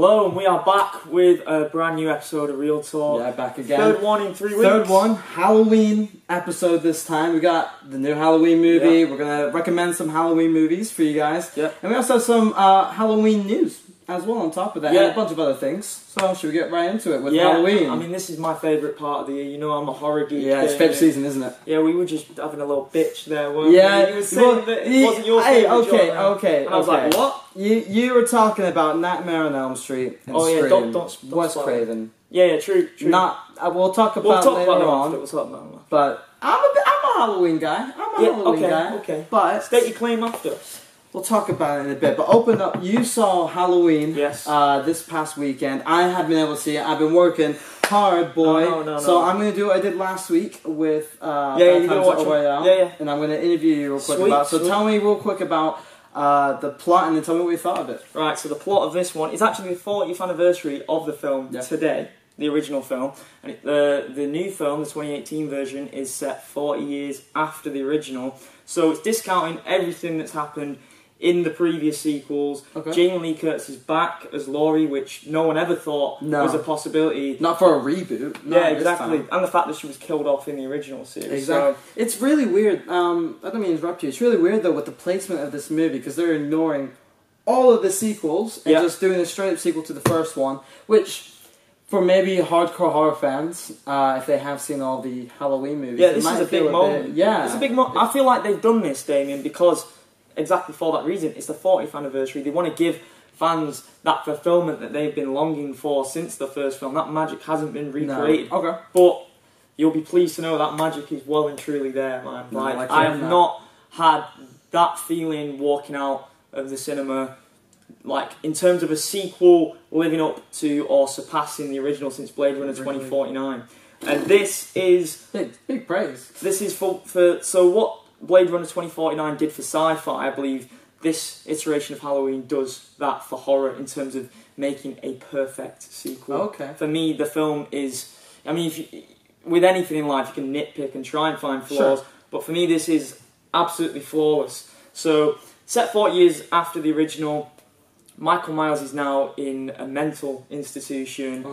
Hello, and we are back with a brand new episode of Real Talk. Yeah, back again. Third one in 3 weeks. Third one, Halloween episode this time. We got the new Halloween movie. Yeah. We're going to recommend some Halloween movies for you guys. Yeah. And we also have some Halloween news as well on top of that. Yeah. And a bunch of other things. So should we get right into it with Halloween? I mean, this is my favourite part of the year. You know, I'm a horror geek. Yeah, it's favourite season, isn't it? Yeah, we were just having a little bitch there, weren't yeah, we? You were saying that it wasn't your favourite genre. Okay. And I was like, what? You were talking about Nightmare on Elm Street and Scream. Don't Wes Craven. Yeah, true. Not. We'll talk about it later on. We'll talk about it. But I'm a Halloween guy. Okay. But state your claim after. We'll talk about it in a bit. But open up. You saw Halloween. Yes. This past weekend. I haven't been able to see it. I've been working hard, boy. No. So I'm going to do what I did last week with you're gonna watch Royale. Yeah. And I'm going to interview you real quick about. So tell me real quick about the plot, and then tell me what you thought of it. Right. So the plot of this one is actually the 40th anniversary of the film today. The original film, and the new film, the 2018 version, is set 40 years after the original. So it's discounting everything that's happened in the previous sequels. Okay. Jamie Lee Curtis is back as Laurie, which no one ever thought was a possibility. Not for a reboot. Yeah, exactly. And the fact that she was killed off in the original series. Exactly. So, it's really weird. I don't mean to interrupt you. It's really weird though with the placement of this movie, because they're ignoring all of the sequels and just doing a straight up sequel to the first one, which, for maybe hardcore horror fans, if they have seen all the Halloween movies, yeah, this is a big moment. It's a big moment. I feel like they've done this, Damian, because exactly for that reason. It's the 40th anniversary. They want to give fans that fulfillment that they've been longing for since the first film. That magic hasn't been recreated. No. Okay. But you'll be pleased to know that magic is well and truly there, man. Like I have not had that feeling walking out of the cinema, like, in terms of a sequel living up to or surpassing the original since Blade Runner 2049. And this is... Big praise. This is for so what Blade Runner 2049 did for sci-fi, I believe this iteration of Halloween does that for horror in terms of making a perfect sequel. Okay. For me, the film is... I mean, with anything in life, you can nitpick and try and find flaws, but for me, this is absolutely flawless. So, set 40 years after the original, Michael Myers is now in a mental institution,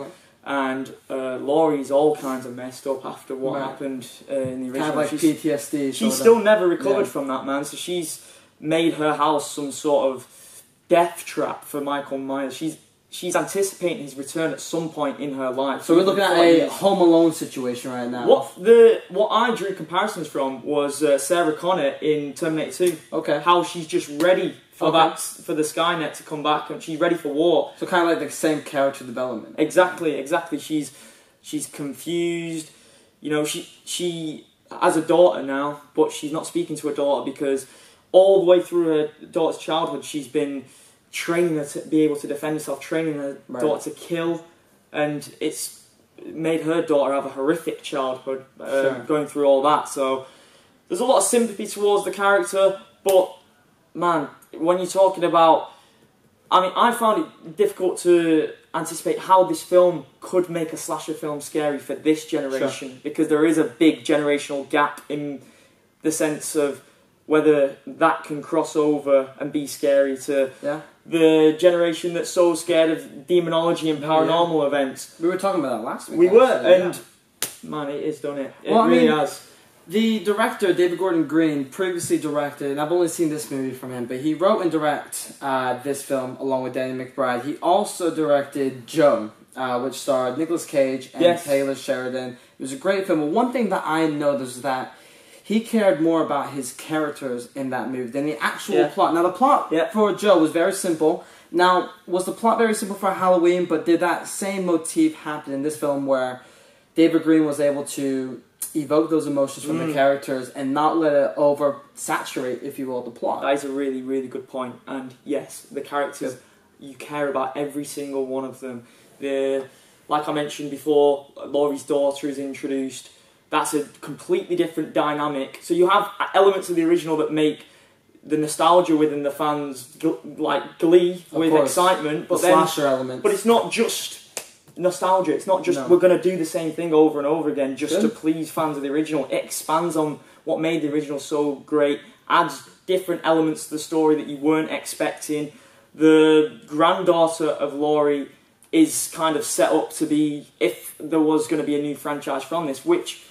and Laurie's all kinds of messed up after what happened in the original. Kind of like PTSD. She's still never recovered from that, man, so she's made her house some sort of death trap for Michael Myers. She's anticipating his return at some point in her life. So we're looking at a Home Alone situation right now. What I drew comparisons from was Sarah Connor in Terminator 2. Okay. How she's just ready for for the Skynet to come back, and she's ready for war. So kind of like the same character development. Exactly. She's confused. You know, she has a daughter now, but she's not speaking to her daughter because all the way through her daughter's childhood, she's been training her to be able to defend herself, training her daughter to kill, and it's made her daughter have a horrific childhood, going through all that. So there's a lot of sympathy towards the character, but man, when you're talking about... I mean, I found it difficult to anticipate how this film could make a slasher film scary for this generation, because there is a big generational gap in the sense of whether that can cross over and be scary to the generation that's so scared of demonology and paranormal events. We were talking about that last week. We were, and man, it has done it. It really has. The director, David Gordon Green, previously directed, and I've only seen this movie from him, but he wrote and directed this film along with Danny McBride. He also directed Joe, which starred Nicolas Cage and Taylor Sheridan. It was a great film, but one thing that I noticed is that he cared more about his characters in that movie than the actual plot. Now, the plot for Joe was very simple. Now, was the plot very simple for Halloween, but did that same motif happen in this film where David Green was able to evoke those emotions from the characters and not let it oversaturate, if you will, the plot? That is a really, really good point. And yes, the characters, you care about every single one of them. Like I mentioned before, Laurie's daughter is introduced. That's a completely different dynamic. So you have elements of the original that make the nostalgia within the fans like glee with excitement, but the slasher element. But it's not just nostalgia. It's not just we're going to do the same thing over and over again just to please fans of the original. It expands on what made the original so great, adds different elements to the story that you weren't expecting. The granddaughter of Laurie is kind of set up to be, if there was going to be a new franchise from this, which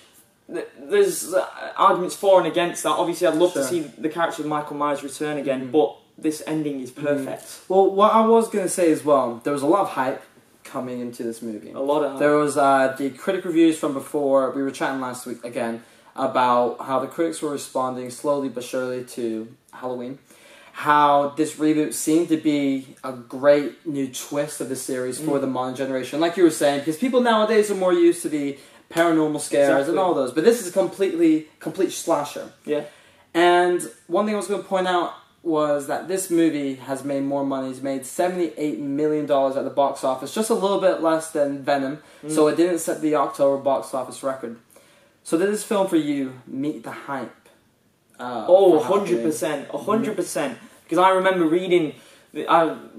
there's arguments for and against that. Obviously, I'd love to see the character of Michael Myers return again, but this ending is perfect. Well, what I was going to say as well, there was a lot of hype coming into this movie. A lot of hype. There was the critic reviews from before. We were chatting last week again about how the critics were responding slowly but surely to Halloween. How this reboot seemed to be a great new twist of the series for the modern generation. Like you were saying, because people nowadays are more used to the paranormal scares and all those. But this is a complete slasher. Yeah. And one thing I was going to point out was that this movie has made more money. It's made $78 million at the box office, just a little bit less than Venom. So it didn't set the October box office record. So did this film for you meet the hype? 100%. 100%. Because I remember reading,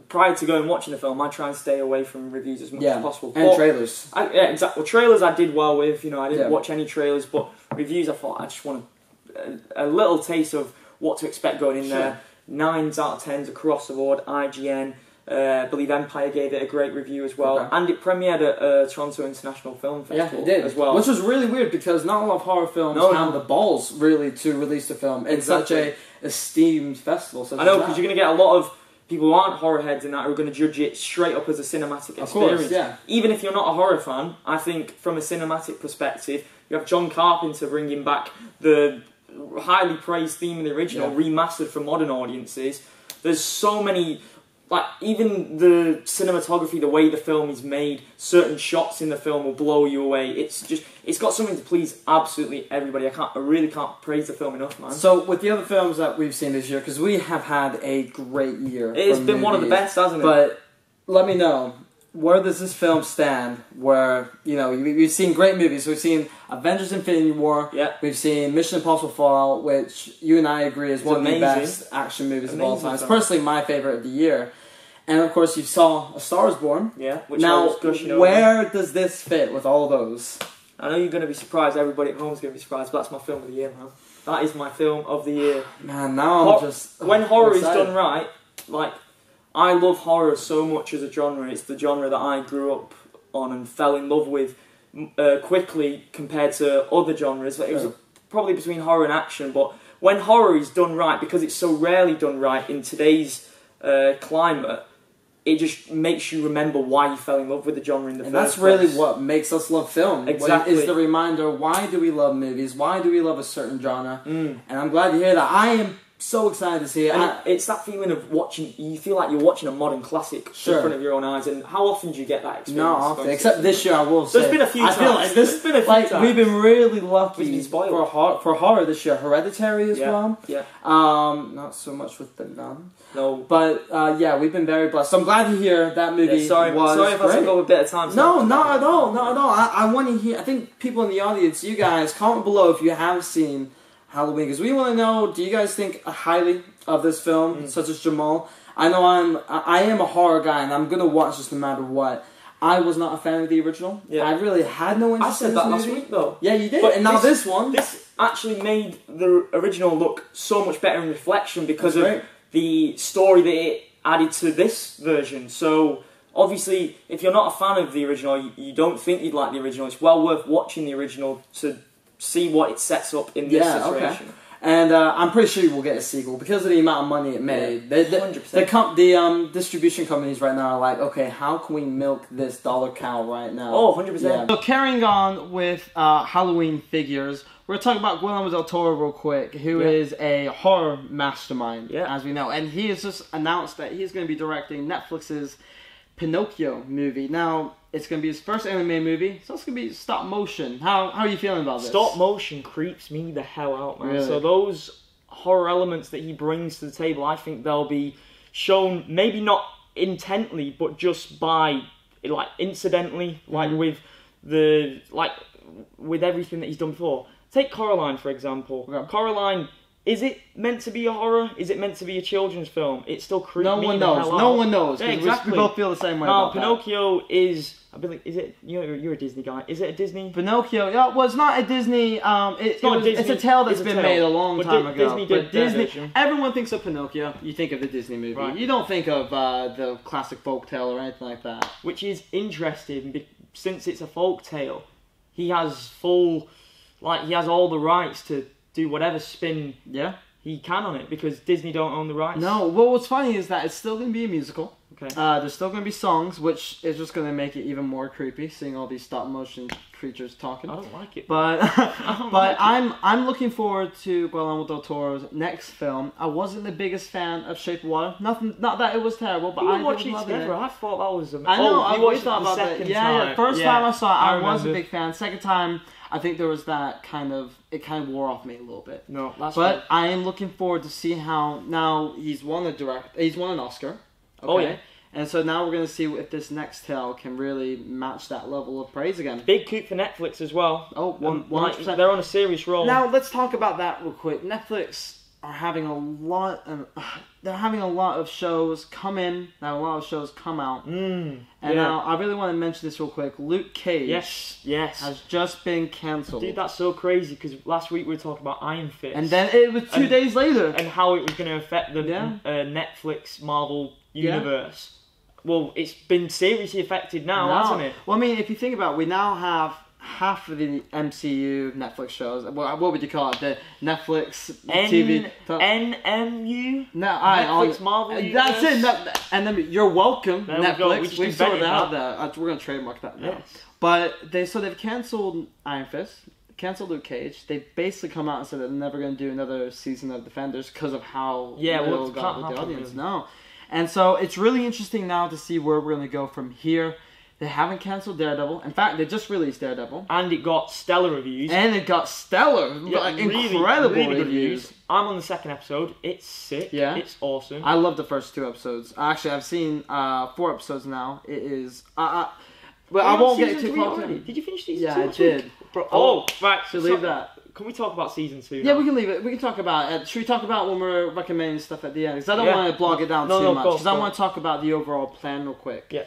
prior to going and watching the film, I try and stay away from reviews as much as possible. And trailers. Yeah, exactly. Well, trailers I did well with. I didn't watch any trailers, but reviews I thought I just want a little taste of what to expect going in there. 9s out of 10s across the board. IGN. I believe Empire gave it a great review as well, and it premiered at Toronto International Film Festival as well, which was really weird because not a lot of horror films have the balls really to release the film in such a esteemed festival. I know, because you're going to get a lot of people who aren't horror heads and that who are going to judge it straight up as a cinematic experience. Of course, Even if you're not a horror fan, I think from a cinematic perspective, you have John Carpenter bringing back the highly praised theme in the original, remastered for modern audiences. There's so many. Like, even the cinematography, the way the film is made, certain shots in the film will blow you away. It's got something to please absolutely everybody. I really can't praise the film enough, man. So, with the other films that we've seen this year, because we have had a great year. It's been one of the best, hasn't it? But, let me know, where does this film stand? Where, we've seen great movies. We've seen Avengers Infinity War. Yeah. We've seen Mission Impossible Fallout, which you and I agree is one of the best action movies of all time. It's personally my favorite of the year. And of course, you saw A Star Is Born. Yeah. Which now, where does this fit with all those? I know you're going to be surprised. Everybody at home is going to be surprised, but that's my film of the year, man. That is my film of the year. Man, now I'm just... when horror is done right, like, I love horror so much as a genre. It's the genre that I grew up on and fell in love with quickly compared to other genres. Like, it was probably between horror and action, but when horror is done right, because it's so rarely done right in today's climate, it just makes you remember why you fell in love with the genre in the first place. And that's really what makes us love film. Exactly. Is the reminder, why do we love movies? Why do we love a certain genre? And I'm glad to hear that. I am so excited to see it. And it's that feeling of watching, you feel like you're watching a modern classic in front of your own eyes. And how often do you get that experience? Not often, except this year, I will say. There's been a few times. I feel like there's been a few times. We've been really lucky We've been spoiled. for horror this year. Hereditary as well. Yeah. Not so much with The Nun. No. But, we've been very blessed. So I'm glad to hear that movie sorry if I took over a bit of time. No, not at all. Not at all. I want to hear, I think people in the audience, you guys, comment below if you have seen Halloween, because we want to know, do you guys think highly of this film, such as Jamal? I know I am a horror guy, and I'm going to watch this no matter what. I was not a fan of the original. Yeah. I really had no interest in this movie. I said that last week, though. Yeah, you did. But and now this one... This actually made the original look so much better in reflection because of the story that it added to this version. So, obviously, if you're not a fan of the original, you don't think you'd like the original, it's well worth watching the original to see what it sets up in this situation. Okay. And I'm pretty sure we'll get a sequel because of the amount of money it made. The distribution companies right now are like, okay, how can we milk this dollar cow right now? Oh, 100%. Yeah. So carrying on with Halloween figures, we're going to talk about Guillermo del Toro real quick, who is a horror mastermind, as we know. And he has just announced that he's going to be directing Netflix's Pinocchio movie. Now, it's going to be his first anime movie, so it's going to be stop motion. How are you feeling about this? Stop motion creeps me the hell out, man. Really? So those horror elements that he brings to the table, I think they'll be shown, maybe not intently, but just by, like, incidentally, like with everything that he's done before. Take Coraline, for example. Okay. Coraline Is it meant to be a horror? Is it meant to be a children's film? It's still creepy. No one knows. No one knows. Yeah, exactly. We both feel the same way. No, about Pinocchio is. I believe. Is it? You're a Disney guy. Is it a Disney? Pinocchio. Yeah, well, it's not a Disney. It's a tale that's been made a long time ago. Disney did Disney. Everyone thinks of Pinocchio. You think of the Disney movie. Right. You don't think of the classic folktale or anything like that. Which is interesting since it's a folktale. He has full, he has all the rights to do whatever spin. Yeah. He can on it because Disney don't own the rights. No, well, what's funny is that it's still going to be a musical. Okay. There's still going to be songs, which is just going to make it even more creepy, seeing all these stop motion creatures talking. I don't like it. But I'm looking forward to Guillermo del Toro's next film. I wasn't the biggest fan of Shape of Water. Not that it was terrible, but I watched did it love together. it. I thought that was amazing. I know. I watched thought about that. Time. Yeah. First time I saw it, I was a remember. big fan. Second time, I think there was that kind of wore off me a little bit. No, that's But good. I am looking forward to see how now he's won an Oscar. Okay? Oh yeah. And so now we're going to see if this next tale can really match that level of praise again. Big coup for Netflix as well. Oh, 100%. They're on a serious roll. Now let's talk about that real quick. Netflix are having a lot. They're having a lot of shows come in. Now a lot of shows come out. And now I really want to mention this real quick. Luke Cage. Yes. Has just been cancelled. Dude, that's so crazy because last week we were talking about Iron Fist. And then it was 2 days later. And how it was going to affect the Netflix Marvel universe. Well, it's been seriously affected now, hasn't it? Well, I mean, if you think about it, we now have half of the MCU Netflix shows. What would you call it? The Netflix TV... NMU? No, Netflix Marvel That's universe? it. And then you're welcome, there Netflix. We We've sorted out that. that. We're going to trademark that now. Yes. But they've cancelled Iron Fist, cancelled Luke Cage. They've basically come out and said they're never going to do another season of Defenders because of how little got with the audience. No. And so it's really interesting now to see where we're going to go from here. They haven't cancelled Daredevil. In fact, they just released Daredevil. And it got stellar reviews. Incredible really good reviews. I'm on the second episode. It's sick. Yeah. It's awesome. I love the first 2 episodes. Actually, I've seen 4 episodes now. It is... I won't get too close. Did you finish season 2? Yeah, I did. Right. So leave that. Can we talk about season 2 Yeah, now? we can leave it. We can talk about it. Should we talk about when we're recommending stuff at the end? Because I don't want to blog it down too much. Because I want to talk about the overall plan real quick. Yeah.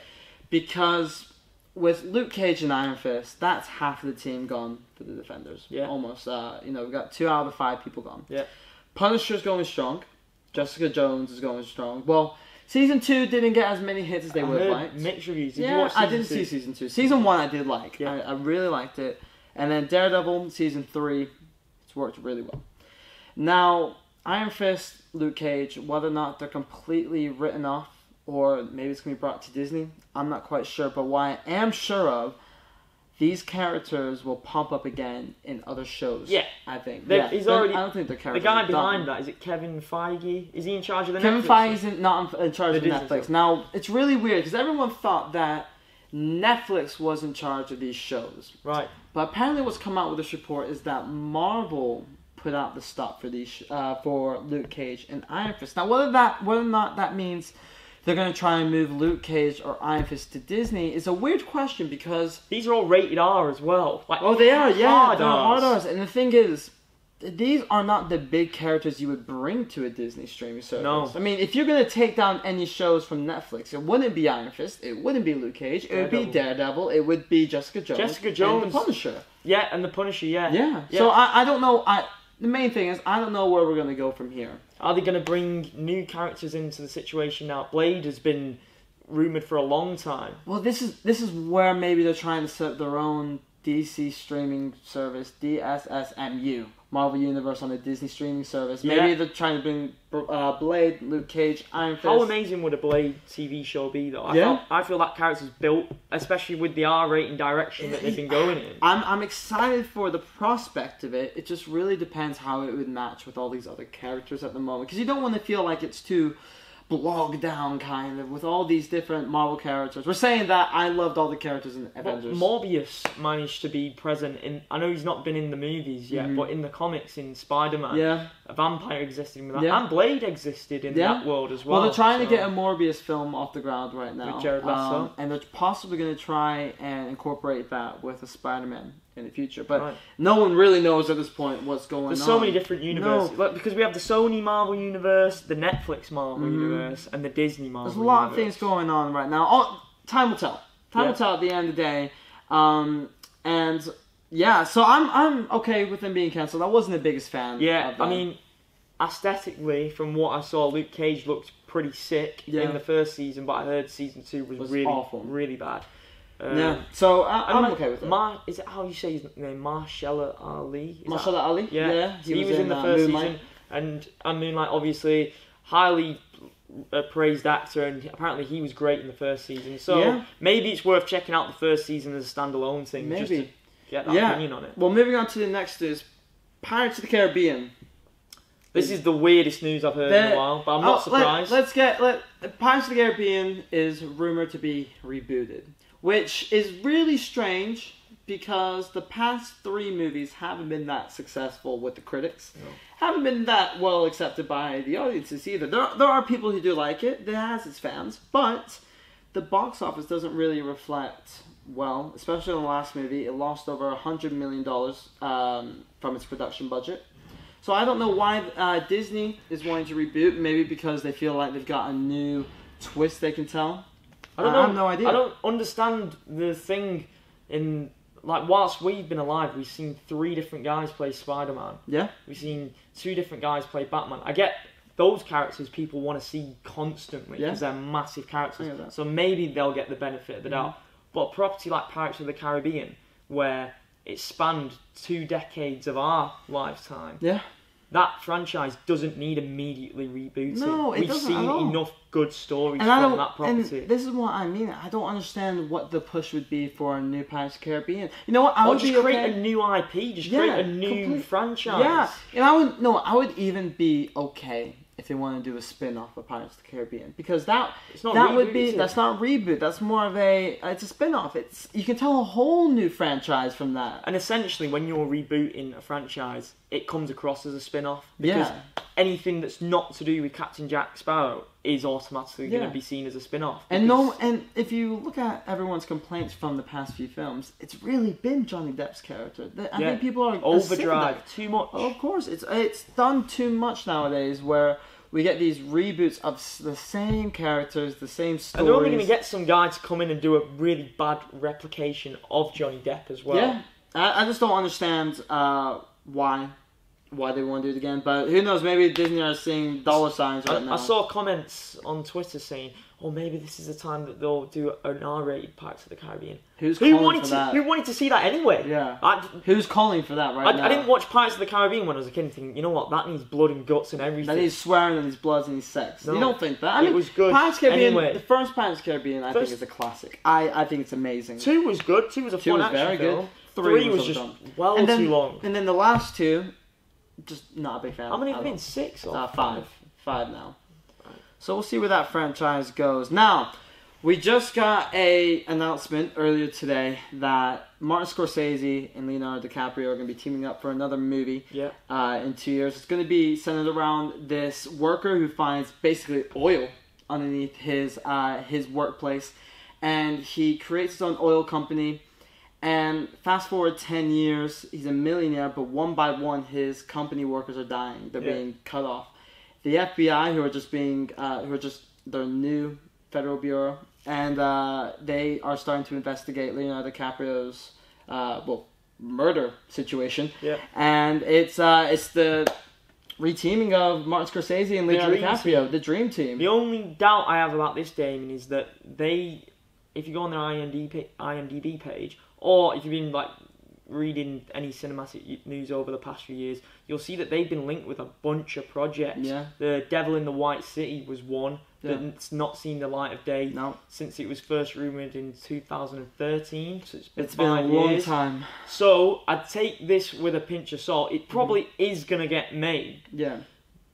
Because with Luke Cage and Iron Fist, that's half of the team gone for the Defenders. Yeah. Almost. We've got 2 out of the 5 people gone. Yeah. Punisher's going strong. Jessica Jones is going strong. Well, season 2 didn't get as many hits as they would have liked. Mixed reviews. Did yeah, you watch season I didn't 2? see season 2. Season 1 I did like. Yeah. I really liked it. And then Daredevil, season 3, it's worked really well. Now, Iron Fist, Luke Cage, whether or not they're completely written off, or maybe it's going to be brought to Disney, I'm not quite sure. But what I am sure of, these characters will pop up again in other shows. Yeah. I think. He's already... I don't think they're characters. The guy behind that, is it Kevin Feige? Is he in charge of the Kevin Netflix? Feige's not in charge of Netflix. Stuff. Now, it's really weird, because everyone thought that Netflix was in charge of these shows. Right. But apparently what's come out with this report is that Marvel put out the stop for these for Luke Cage and Iron Fist. Now, whether or not that means they're going to try and move Luke Cage or Iron Fist to Disney is a weird question because... These are all rated R as well. They are, yeah. They're hard Rs. And the thing is, these are not the big characters you would bring to a Disney streaming service. No. I mean, if you're going to take down any shows from Netflix, it wouldn't be Iron Fist, it wouldn't be Luke Cage, it would be Daredevil, it would be Jessica Jones. And the Punisher. Yeah, and the Punisher, yeah. Yeah. So I don't know. The main thing is, I don't know where we're going to go from here. Are they going to bring new characters into the situation now? Blade has been rumoured for a long time. Well, this is where maybe they're trying to set up their own DC streaming service, DSSMU, Marvel Universe on a Disney streaming service. Maybe they're trying to bring Blade, Luke Cage, Iron Fist. How amazing would a Blade TV show be, though? I feel that character's built, especially with the R-rating direction that they've been going in. I'm excited for the prospect of it. It just really depends how it would match with all these other characters at the moment. Because you don't want to feel like it's too bogged down, kind of, with all these different Marvel characters. We're saying that I loved all the characters in Avengers. Morbius managed to be present in... I know he's not been in the movies yet, but in the comics, in Spider-Man, a vampire existed in that. And Blade existed in that world as well. Well, they're trying to get a Morbius film off the ground right now. With Jared Leto. And they're possibly going to try and incorporate that with a Spider-Man in the future. But no one really knows at this point what's going on. There's so many different universes. Like, because we have the Sony Marvel universe, the Netflix Marvel universe, and the Disney Marvel universe. There's a lot of things going on right now. Oh, time will tell. Time will tell at the end of the day. And yeah, so I'm okay with them being cancelled. I wasn't the biggest fan. Yeah, of them. I mean, aesthetically, from what I saw, Luke Cage looked pretty sick in the first season, but I heard season 2 was really awful, really bad. So I'm okay with it. Is it how you say his name? Mahershala Ali. Mahershala Ali. Yeah, he was in the first season, and Moonlight, obviously highly praised actor, and apparently he was great in the first season. So maybe it's worth checking out the first season as a standalone thing. Maybe. Just to get that opinion on it. Well, moving on to the next is Pirates of the Caribbean. This is the weirdest news I've heard in a while, but I'm not surprised. Pirates of the Caribbean is rumored to be rebooted, which is really strange because the past 3 movies haven't been that successful with the critics. No. Haven't been that well accepted by the audiences either. There are people who do like it. It has its fans, but the box office doesn't really reflect well, especially in the last movie. It lost over $100 million from its production budget. So I don't know why Disney is wanting to reboot. Maybe because they feel like they've got a new twist they can tell. I don't know. I have no idea. I don't understand the thing in... Like, whilst we've been alive, we've seen 3 different guys play Spider-Man. Yeah. We've seen 2 different guys play Batman. I get those characters people want to see constantly because they're massive characters. So maybe they'll get the benefit of the doubt. But a property like Pirates of the Caribbean, where it spanned 2 decades of our lifetime. Yeah. That franchise doesn't need immediately rebooting. No, it We've doesn't seen at all. enough good stories from that property. And this is what I mean. I don't understand what the push would be for a new Pirates of the Caribbean. You know what? I would just create a new IP. Just create a new franchise. Yeah, and I would even be okay if they want to do a spin-off of Pirates of the Caribbean, because that's not a reboot. That's more of it's a spin-off. You can tell a whole new franchise from that. And essentially, when you're rebooting a franchise, it comes across as a spin-off, because anything that's not to do with Captain Jack Sparrow is automatically going to be seen as a spin-off. And if you look at everyone's complaints from the past few films, it's really been Johnny Depp's character. I think people are overdrive too much. Oh, of course, it's done too much nowadays, where we get these reboots of the same characters, the same stories. And they're only going to get some guy to come in and do a really bad replication of Johnny Depp as well. Yeah, I just don't understand why they want to do it again. But who knows, maybe Disney are seeing dollar signs right now. I saw comments on Twitter saying, maybe this is the time that they'll do an R-rated Pirates of the Caribbean. Who wanted to see that anyway? Yeah. Who's calling for that now? I didn't watch Pirates of the Caribbean when I was a kid and think, you know what, that needs blood and guts and everything. That needs swearing and needs blood and needs sex. No, you don't think that? It was good. Pirates of the Caribbean, anyway. The first Pirates of the Caribbean, I think, is a classic. I think it's amazing. 2 was good. 2 was a fun action film. 3 was just too long. And then the last 2, just not a big fan. How many have been? 6 or 5? 5 now. So we'll see where that franchise goes. Now, we just got a announcement earlier today that Martin Scorsese and Leonardo DiCaprio are going to be teaming up for another movie in 2 years. It's going to be centered around this worker who finds basically oil underneath his workplace, and he creates his own oil company. And fast forward 10 years, he's a millionaire, but one by one his company workers are dying. They're being cut off. The FBI, who are just their new federal bureau, and they are starting to investigate Leonardo DiCaprio's murder situation. Yeah. And it's the reteaming of Martin Scorsese and Leonardo DiCaprio, the dream team. The only doubt I have about this, Damian, is that if you go on their IMDb page, or if you've been reading any cinematic news over the past few years, you'll see that they've been linked with a bunch of projects. Yeah. The Devil in the White City was one that's not seen the light of day since it was first rumoured in 2013. So it's been 5 years. A long time. So I'd take this with a pinch of salt. It probably is going to get made. Yeah.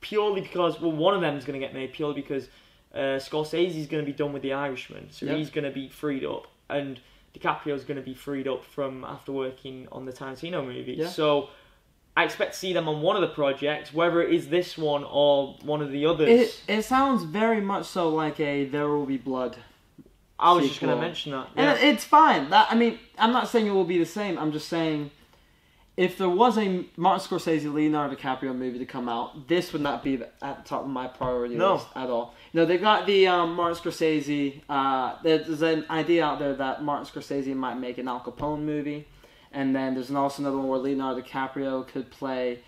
Purely because, one of them is going to get made purely because Scorsese is going to be done with The Irishman. So he's going to be freed up. And DiCaprio's going to be freed up from after working on the Tarantino movie. Yeah. So I expect to see them on one of the projects, whether it is this one or one of the others. It sounds very much so like a There Will Be Blood I was just sequel. going to mention that. And it's fine. I'm not saying it will be the same. I'm just saying, if there was a Martin Scorsese, Leonardo DiCaprio movie to come out, this would not be at the top of my priority list at all. They've got the Martin Scorsese. There's an idea out there that Martin Scorsese might make an Al Capone movie, and then there's also another one where Leonardo DiCaprio could play.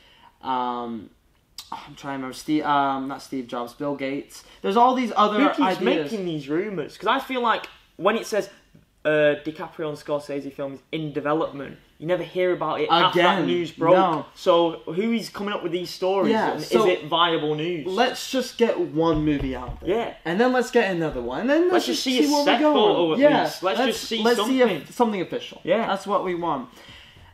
I'm trying to remember not Steve Jobs, Bill Gates. There's all these other Who keeps ideas. making these rumours? Because I feel like when it says DiCaprio and Scorsese film is in development, you never hear about it after that news broke. No. So who is coming up with these stories? Yeah, and is it viable news? Let's just get one movie out there. Yeah. And then let's get another one. And then let's just see a set photo at least. Let's just see something. See something official. Yeah. That's what we want.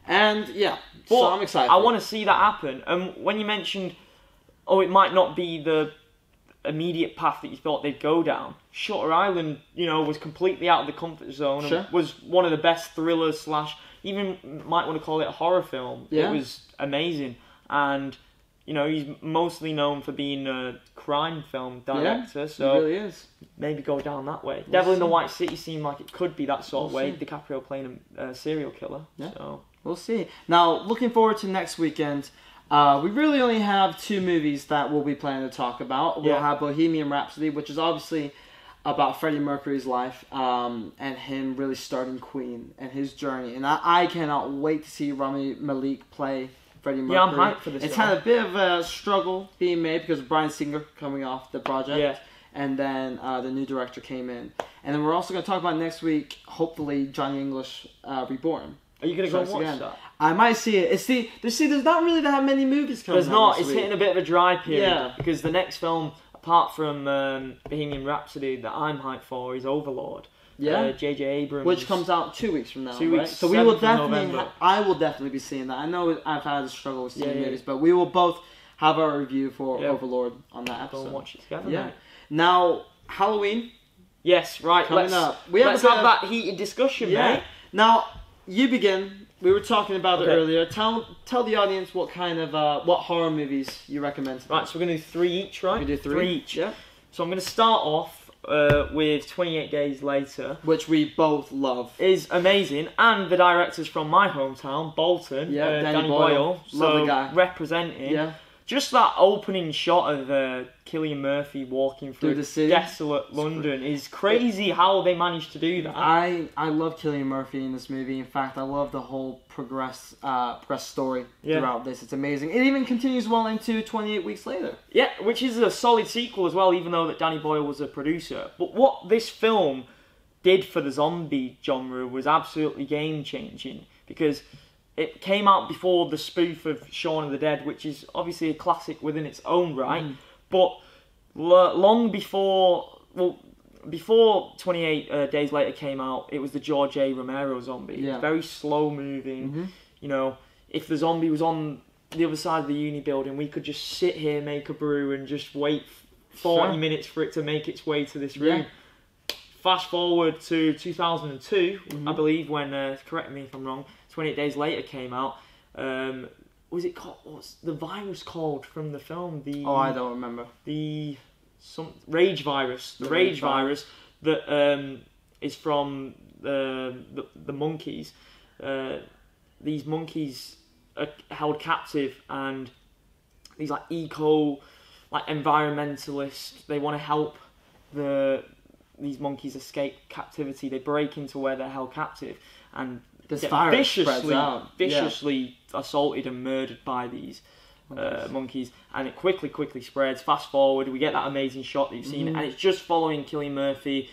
And but so I'm excited. I want to see that happen. And when you mentioned, it might not be the immediate path that you thought they'd go down. Shutter Island, was completely out of the comfort zone. Sure. And was one of the best thrillers / even might want to call it a horror film. Yeah. It was amazing. And, he's mostly known for being a crime film director. So he really is. Maybe go down that way. Devil in the White City seemed like it could be that sort of way. DiCaprio playing a serial killer. Yeah. So we'll see. Now, looking forward to next weekend. We really only have 2 movies that we'll be planning to talk about. We'll have Bohemian Rhapsody, which is obviously about Freddie Mercury's life and him really starting Queen and his journey. And I cannot wait to see Rami Malek play Freddie Mercury. Yeah, I'm hyped for this. It's had a bit of a struggle being made because of Bryan Singer coming off the project. Yeah. And then the new director came in. And then we're also going to talk about next week, hopefully, Johnny English Reborn. Are you going to go watch that? I might see it. There's not really that many movies coming out. There's not. This It's week. hitting a bit of a dry period. Yeah. Because the next film, apart from Bohemian Rhapsody, that I'm hyped for is Overlord. Yeah. J.J. Abrams. Which comes out 2 weeks from now. 2 weeks. Right? So we will 7th of definitely. November. I will definitely be seeing that. I know I've had a struggle with seeing movies, but we will both have our review for Overlord on that episode. Go and watch it together. Yeah. Mate. Now Halloween. Let's have that heated discussion, mate. Now you begin. We were talking about it earlier. Tell the audience what kind of what horror movies you recommend. Right, so we're gonna do 3 each, right? We do 3 each. Yeah. So I'm gonna start off with 28 Days Later, which we both love. Is amazing, and the director's from my hometown, Bolton. Yeah, Danny Boyle. Lovely guy. Representing. Yeah. Just that opening shot of Cillian Murphy walking through the city. desolate London is crazy how they managed to do that. I love Cillian Murphy in this movie. In fact, I love the whole progress story throughout this. It's amazing. It even continues well into 28 Weeks Later. Yeah, which is a solid sequel as well, even though that Danny Boyle was a producer. But what this film did for the zombie genre was absolutely game-changing, because it came out before the spoof of Shaun of the Dead, which is obviously a classic within its own right. But long before 28 Days Later came out, it was the George A. Romero zombie. Yeah. Very slow moving. If the zombie was on the other side of the uni building, we could just sit here, make a brew, and just wait 40 minutes for it to make its way to this room. Fast forward to 2002, I believe, when, correct me if I'm wrong, 28 Days Later came out. Was it called? What's the virus called from the film? I don't remember. Rage virus. The rage virus that is from the monkeys. These monkeys are held captive, and these environmentalists, they want to help these monkeys escape captivity. They break into where they're held captive and this virus viciously assaulted and murdered by these monkeys, and it quickly spreads. Fast forward, we get that amazing shot that you've seen, and it's just following Cillian Murphy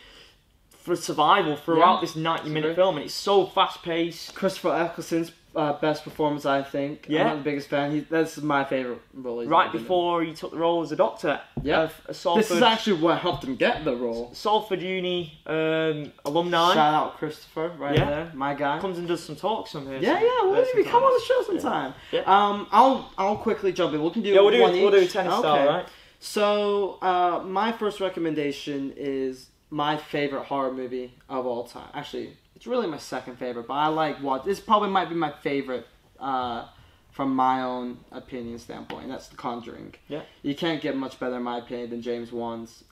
for survival throughout this 90-minute film, and it's so fast paced. Christopher Eccleston's best performance, I think. Yeah. I'm not the biggest fan. That's my favourite role. Right before he took the role as a doctor. Yeah. This is actually what helped him get the role. Salford Uni alumni. Shout out Christopher there, my guy. Comes and does some talks on here. Yeah, maybe come on the show sometime. Yeah. I'll quickly jump in. We can do we'll do tennis style, right? So my first recommendation is my favourite horror movie of all time. Actually, it's really my second favorite, but I like this probably might be my favorite from my own opinion standpoint, and that's The Conjuring. Yeah. You can't get much better in my opinion than James Wan's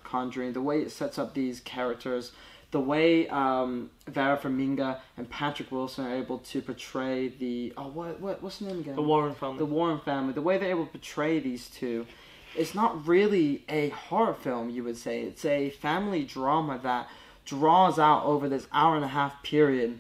Conjuring. The way it sets up these characters, the way Vera Farmiga and Patrick Wilson are able to portray the what's the name again? The Warren family. The Warren family. The way they're able to portray these two, it's not really a horror film. You would say it's a family drama that draws out over this hour and a half period,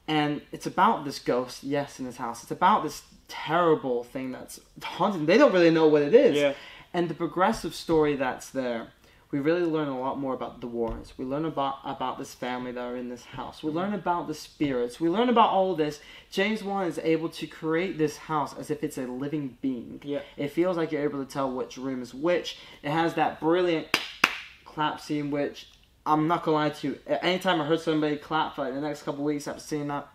and it's about this ghost, yes, in this house. It's about this terrible thing that's haunting. They don't really know what it is. Yeah. And the progressive story that's there, we really learn a lot more about the Warrens. We learn about this family that are in this house. We learn about the spirits. We learn about all of this. James Wan is able to create this house as if it's a living being. Yeah. It feels like you're able to tell which room is which. It has that brilliant clap scene, which I'm not gonna lie to you. Anytime I heard somebody clap for like the next couple of weeks after seeing that,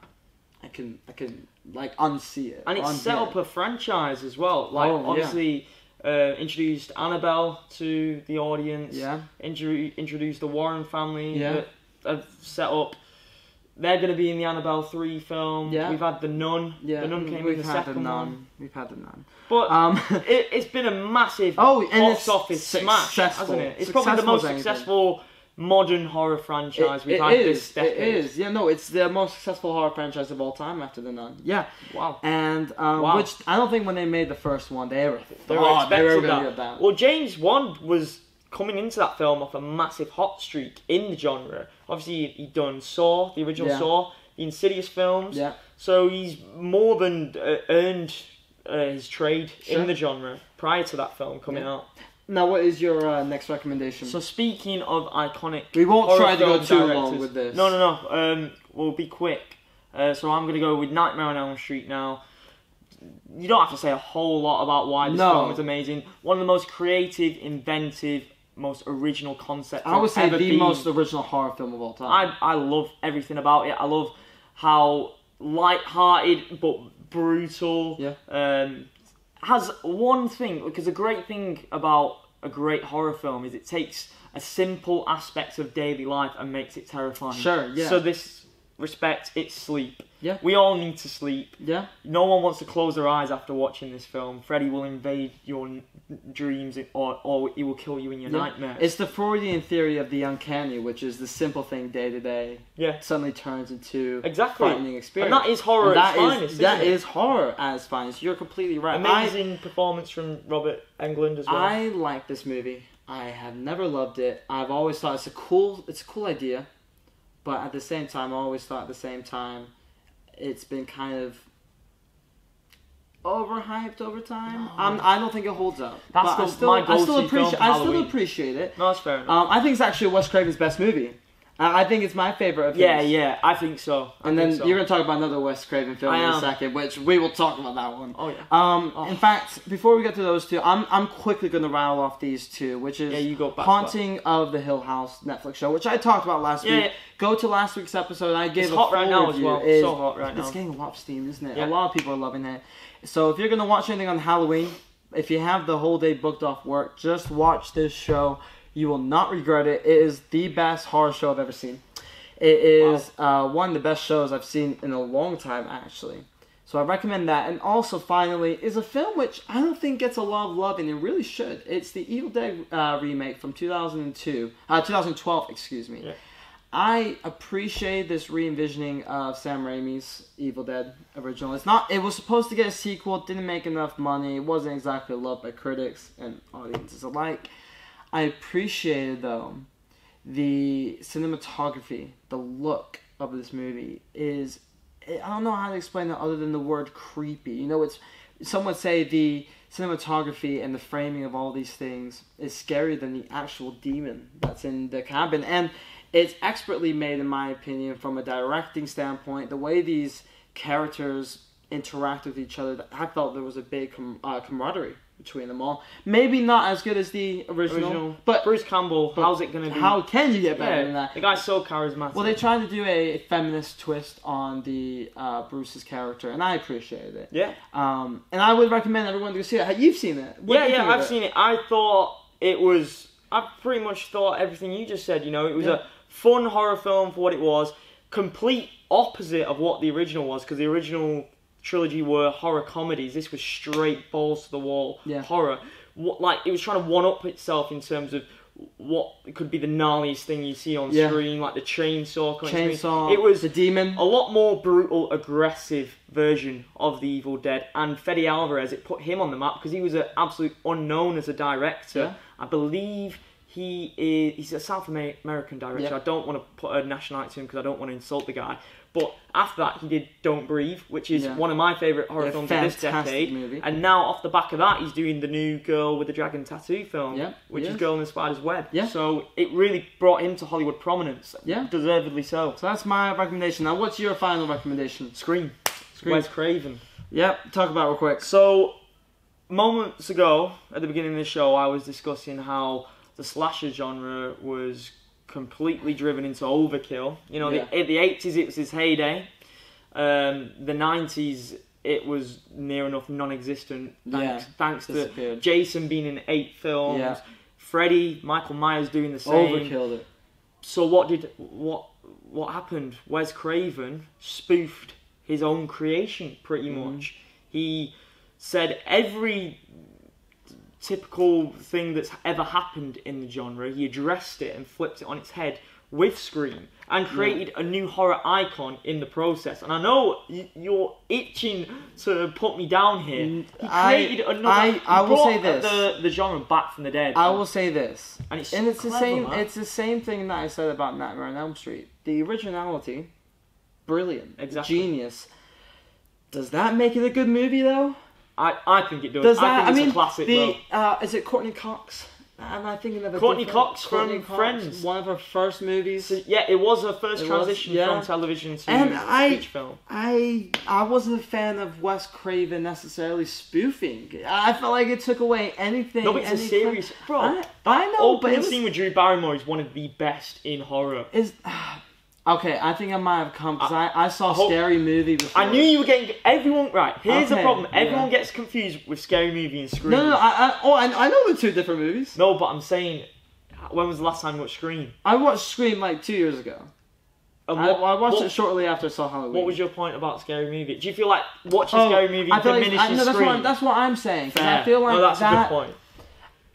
I can like unsee it. And it set up a franchise as well. Like obviously. Introduced Annabelle to the audience. Yeah. Introduced the Warren family. Yeah. Have set up. They're going to be in the Annabelle 3 film. Yeah. We've had The Nun. Yeah. The Nun came in the second one. We've had The Nun. But it's been a massive box office smash, hasn't it? It's probably the most successful modern horror franchise we've had this decade. It is. Yeah, no, it's the most successful horror franchise of all time after The Nun. Yeah. Wow. And which I don't think when they made the first one they were expecting that. Well, James Wan was coming into that film off a massive hot streak in the genre. Obviously, he'd done Saw, the original Saw, the Insidious films. Yeah. So he's more than earned his trade in the genre prior to that film coming out. Now, what is your next recommendation? So speaking of iconic, we won't try to go too directors, long with this. No. We'll be quick. So I'm going to go with Nightmare on Elm Street now. You don't have to say a whole lot about why this film is amazing. One of the most creative, inventive, most original concepts. I would say the most original horror film of all time. I love everything about it. I love how light-hearted but brutal. Yeah. Has one thing, because a great thing about a great horror film is it takes a simple aspect of daily life and makes it terrifying. Sure, yeah. So this respect, it's sleep. Yeah. We all need to sleep. Yeah. No one wants to close their eyes after watching this film. Freddy will invade your dreams or he will kill you in your nightmares. It's the Freudian theory of the uncanny, which is the simple thing day to day suddenly turns into frightening experience. And that is horror at its finest, That is horror at its finest. You're completely right. Amazing performance from Robert Englund as well. I like this movie. I have never loved it. I've always thought it's a cool idea, but at the same time, I always thought at the same time it's been kind of overhyped over time. No. I don't think it holds up. I still appreciate it. No, that's fair enough. I think it's actually Wes Craven's best movie. I think it's my favorite of his. Yeah, I think so. You're going to talk about another Wes Craven film in a second, which we will talk about that one. Oh, yeah. In fact, before we get to those two, I'm quickly going to rattle off these two, which is Haunting of the Hill House Netflix show, which I talked about last week. Yeah. Go to last week's episode. I gave it's hot right now as well. It's so hot right now. It's getting a lot of steam, isn't it? Yeah. A lot of people are loving it. So if you're going to watch anything on Halloween, if you have the whole day booked off work, just watch this show. You will not regret it. It is the best horror show I've ever seen. It is one of the best shows I've seen in a long time, actually. So I recommend that. And also, finally, is a film which I don't think gets a lot of love, and it really should. It's the Evil Dead remake from 2012, excuse me. Yeah. I appreciate this re-envisioning of Sam Raimi's Evil Dead original. It was supposed to get a sequel, didn't make enough money, it wasn't exactly loved by critics and audiences alike. I appreciated, though, the cinematography, the look of this movie is, I don't know how to explain it other than the word creepy. You know, some would say the cinematography and the framing of all these things is scarier than the actual demon that's in the cabin. And it's expertly made, in my opinion, from a directing standpoint. The way these characters interact with each other, I felt there was a big camaraderie between them all. Maybe not as good as the original. But Bruce Campbell, how's it going to be? How can you get better than that? The guy's so charismatic. Well, they tried to do a feminist twist on the Bruce's character, and I appreciated it. Yeah. And I would recommend everyone to go see it. You've seen it. I've seen it. I pretty much thought everything you just said, you know. It was a fun horror film for what it was. Complete opposite of what the original was, because the original trilogy were horror comedies. This was straight balls to the wall horror. It was trying to one up itself in terms of what could be the gnarliest thing you see on screen, like the chainsaw. Chainsaw. It was the demon. a lot more brutal, aggressive version of the Evil Dead, and Fede Alvarez. It put him on the map because he was an absolute unknown as a director. Yeah. I believe he's a South American director. Yeah. I don't want to put a nationality to him because I don't want to insult the guy. But after that, he did Don't Breathe, which is one of my favourite horror films of this decade. Movie. And now, off the back of that, he's doing the new Girl with the Dragon Tattoo film, which is Girl in the Spider's Web. Yeah. So it really brought him to Hollywood prominence. Yeah. Deservedly so. So that's my recommendation. Now, what's your final recommendation? Scream. Wes Craven. Yep, talk about it real quick. So, moments ago, at the beginning of the show, I was discussing how the slasher genre was completely driven into overkill. You know, the 80s it was his heyday. The 90s it was near enough non-existent. Thanks to Jason being in 8 films. Yeah. Freddy, Michael Myers doing the same. Overkilled it. So what happened? Wes Craven spoofed his own creation pretty much. He said every typical thing that's ever happened in the genre, he addressed it and flipped it on its head with Scream and created a new horror icon in the process. And I know you're itching to put me down here. He created another. I will say this: the genre back from the dead. I will say this, and it's the clever, same. man. It's the same thing that I said about Nightmare on Elm Street. The originality, brilliant, genius. Does that make it a good movie though? I think it does. I think it's a classic. Is it Courtney Cox? Am I thinking of Courtney Cox from Friends? One of her first movies. So, yeah, it was her first transition from television to speech film. I wasn't a fan of Wes Craven necessarily spoofing. I felt like it took away anything. No, but it's a serious... Bro, I know, opening scene with Drew Barrymore is one of the best in horror. Okay, I think I might have come because I saw Scary Movie before. I knew you were getting everyone right. Here's the problem: everyone gets confused with Scary Movie and Scream. No, I know they're two different movies. No, but I'm saying, when was the last time you watched Scream? I watched Scream like 2 years ago. I watched it shortly after I saw Halloween. What was your point about Scary Movie? Do you feel like watching Scary Movie diminishes Scream? That's what I'm saying. I feel like that's a good point.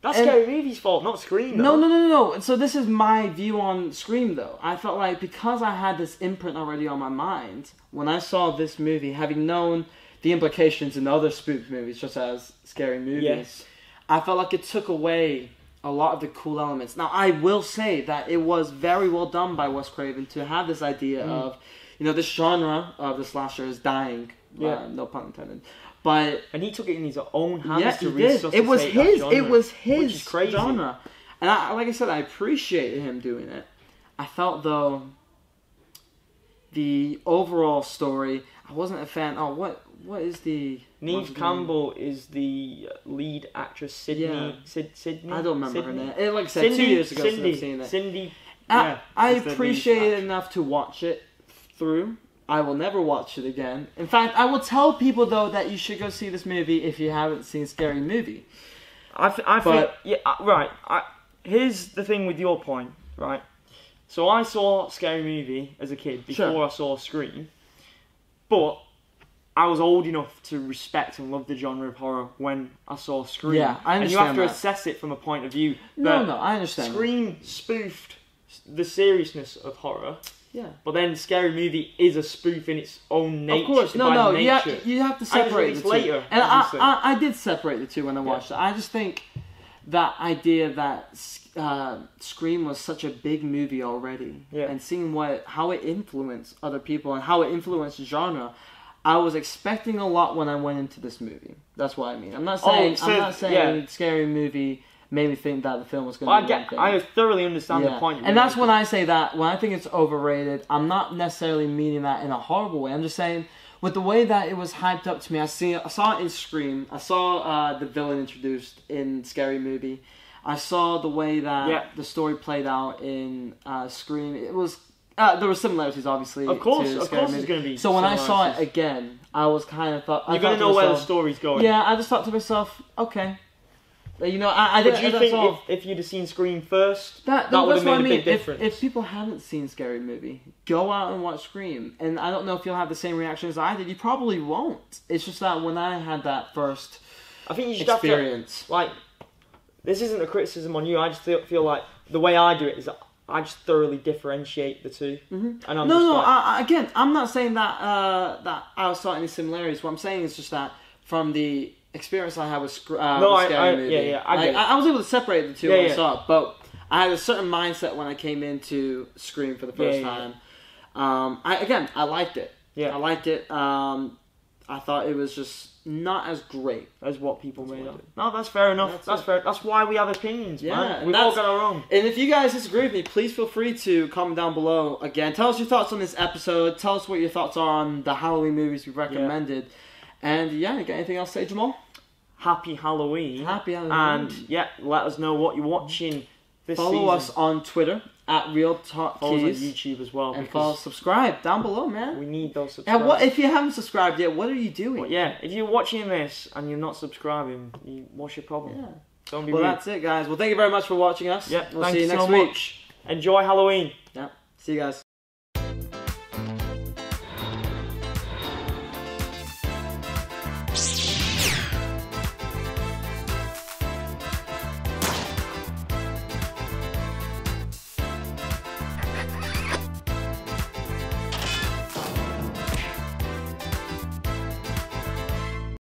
That's Scary Movie's fault, not Scream, though. No. So this is my view on Scream, though. I felt like because I had this imprint already on my mind, when I saw this movie, having known the implications in other spoof movies, such as Scary Movies, I felt like it took away a lot of the cool elements. Now, I will say that it was very well done by Wes Craven to have this idea of, this genre of the slasher is dying. No pun intended. And he took it in his own hands to resuscitate it was his genre, it was his which is crazy. Genre. And like I said, I appreciated him doing it. I felt, though, the overall story, I wasn't a fan. Oh, what is the... Neve Campbell is the lead actress, Sydney. Sydney? I don't remember her name. Like I said, 2 years ago since I've seen it. Cindy. I appreciate it enough to watch it through. I will never watch it again. In fact, I will tell people, though, that you should go see this movie if you haven't seen Scary Movie. Here's the thing with your point, right? So I saw Scary Movie as a kid before I saw Scream, but I was old enough to respect and love the genre of horror when I saw Scream. Yeah, I understand. And you have to assess it from a point of view. No, I understand. Scream spoofed the seriousness of horror. Yeah. But then Scary Movie is a spoof in its own nature. Of course. You have to separate the two. Later, and I did separate the two when I watched it. I just think that idea that Scream was such a big movie already, and seeing how it influenced other people and how it influenced the genre, I was expecting a lot when I went into this movie. That's what I mean. I'm not saying Scary Movie made me think that the film was going to be I thoroughly understand the point. And that's when I say that, when I think it's overrated, I'm not necessarily meaning that in a horrible way. I'm just saying, with the way that it was hyped up to me, I saw it in Scream. I saw the villain introduced in Scary Movie. I saw the way that the story played out in Scream. It was... there were similarities, obviously. Of course there's going to be. So when I saw it again, I was kind of thought... You're going to know where the story's going. Yeah, I just thought to myself, okay... I But do you think if you'd have seen Scream first, that would have made a big difference? If people haven't seen Scary Movie, go out and watch Scream. And I don't know if you'll have the same reaction as I did. You probably won't. It's just that when I had that first I think you should experience... have to, this isn't a criticism on you. I just feel like the way I do it is I just thoroughly differentiate the two. And again, I'm not saying that that I saw any similarities. What I'm saying is just that from the experience I had with Scary Movie, I was able to separate the two when I saw it, but I had a certain mindset when I came into Scream for the first time. I liked it. Yeah, I liked it. I thought it was just not as great as what people made up. No, that's fair enough. That's fair. That's why we have opinions, man. We've all got our own. And if you guys disagree with me, please feel free to comment down below. Again, tell us your thoughts on this episode. Tell us what your thoughts are on the Halloween movies we've recommended. And you got anything else to say, Jamal? Happy Halloween. Happy Halloween. And let us know what you're watching this season. Follow us on Twitter at Real Talk Keys. Follow us on YouTube as well. And subscribe down below, man. We need those subscribers. And if you haven't subscribed yet, what are you doing? Well, if you're watching this and you're not subscribing, what's your problem? Yeah. Don't be rude. That's it, guys. Well, thank you very much for watching us. Yep. We'll see you next week. Enjoy Halloween. Yep. See you guys.